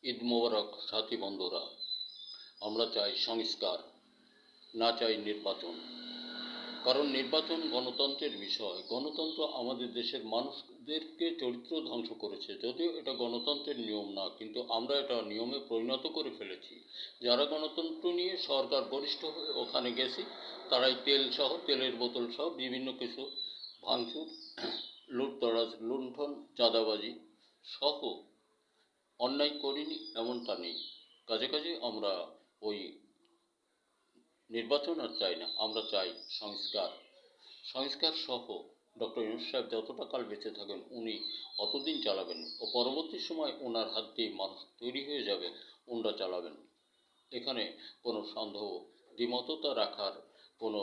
ঈদ মোবারক সাথী বন্ধুরা। আমরা চাই সংস্কার, না চাই নির্বাচন। কারণ নির্বাচন গণতন্ত্রের বিষয়। গণতন্ত্র আমাদের দেশের মানুষদেরকে চরিত্র ধ্বংস করেছে। যদিও এটা গণতন্ত্রের নিয়ম না, কিন্তু আমরা এটা নিয়মে পরিণত করে ফেলেছি। যারা গণতন্ত্র নিয়ে সরকার বরিষ্ঠ হয়ে ওখানে গেছি, তারাই তেলের বোতল সহ বিভিন্ন কিছু ভাঙচুর, লুটতরাজ, লুণ্ঠন, চাঁদাবাজি সহ অন্যায় করিনি এমনটা নেই। কাজে কাজে আমরা ওই নির্বাচন আর চাই না, আমরা চাই সংস্কার। সংস্কার সহ ডক্টর ইউনূস সাহেব যতটা কাল বেঁচে থাকেন উনি অতদিন চালাবেন ও পরবর্তী সময় ওনার হাত দিয়ে মানুষ তৈরি হয়ে যাবে, ওনারা চালাবেন। এখানে কোনো সন্দেহ, দ্বিমততা রাখার কোনো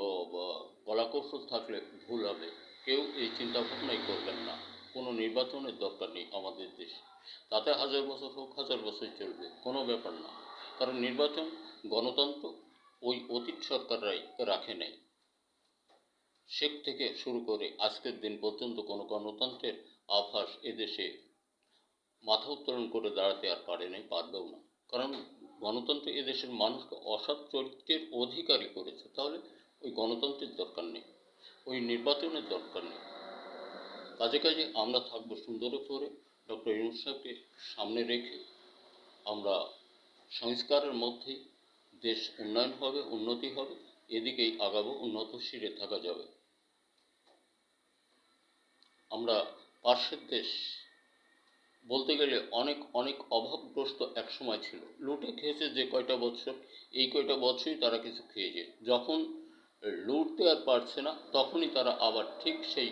কলাকৌশল থাকলে ভুল হবে। কেউ এই চিন্তাভাবনাই করবেন না। কোনো নির্বাচনের দরকার নেই আমাদের দেশে। তাতে 1000 বছর হোক, 1000 বছর চলবে, কোনো ব্যাপার না। কারণ নির্বাচন, গণতন্ত্র ওই অতীত সরকাররাই রাখে নেয়। শেখ থেকে শুরু করে আজকের দিন পর্যন্ত কোনো গণতন্ত্রের আভাস এদেশে মাথা উত্তোলন করে দাঁড়াতে আর পারে নাই, পারবেও না। কারণ গণতন্ত্র এদেশের মানুষকে অসৎ চরিত্রের অধিকারী করেছে। তাহলে ওই গণতন্ত্রের দরকার নেই, ওই নির্বাচনের দরকার নেই। কাজে কাজে আমরা থাকবো সুন্দর করে ডক্টর ইউনূস সাহেবকে সামনে রেখে। আমরা সংস্কারের মধ্যেই দেশ উন্নয়ন হবে, উন্নতি হবে, এদিকেই আগাবো, উন্নত শিরে থাকা যাবে। আমরা পার্শ্বের দেশ বলতে গেলে অনেক অনেক অভাবগ্রস্ত এক সময় ছিল। লুটে খেয়েছে যে কয়টা বছর, এই কয়টা বছরই তারা কিছু খেয়েছে। যখন লুটতে আর পারছে না, তখনই তারা আবার ঠিক সেই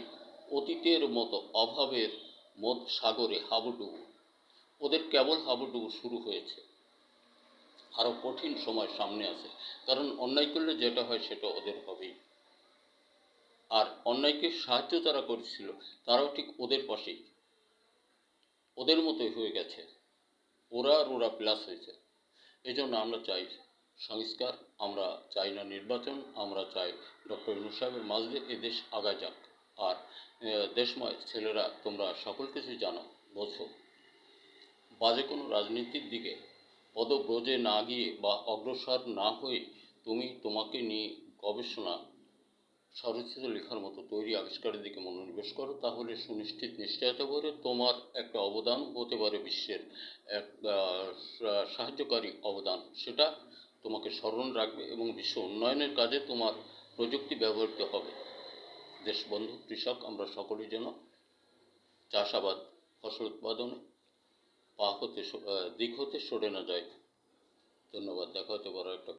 অতীতের মতো অভাবের সাগরে হাবুডুবু। ওদের কেবল হাবুডুবু শুরু হয়েছে, আরও কঠিন সময় সামনে আছে। কারণ অন্যায় করলে যেটা হয় সেটা ওদের হবেই। আর অন্যায়কে সাহায্য যারা করেছিল তারাও ঠিক ওদের পাশেই, ওদের মতোই হয়ে গেছে। ওরা আর ওরা প্লাস হয়েছে। এই জন্য আমরা চাই সংস্কার, আমরা চাই না নির্বাচন। আমরা চাই ডক্টর ইউনূস সাহেবের মাঝ দিয়ে এ দেশ আগায় যাক। আর দেশময় ছেলেরা, তোমরা সকল কিছুই জানো, বোঝো। বাজে কোনো রাজনীতির দিকে পদব্রজে না গিয়ে বা অগ্রসর না হয়ে তুমি তোমাকে নিয়ে গবেষণা, স্বরচিত লেখার মতো তৈরি আবিষ্কারের দিকে মনোনিবেশ করো। তাহলে সুনিশ্চিত নিশ্চয়তা করে তোমার একটা অবদান হতে পারে বিশ্বের এক সাহায্যকারী অবদান। সেটা তোমাকে স্মরণ রাখবে এবং বিশ্ব উন্নয়নের কাজে তোমার প্রযুক্তি ব্যবহৃত হবে। দেশবন্ধু কৃষক আমরা সকলেই যেন চাষাবাদ, ফসল উৎপাদনে দিক হতে সরে না যায়। ধন্যবাদ। দেখা হতে পারে একটা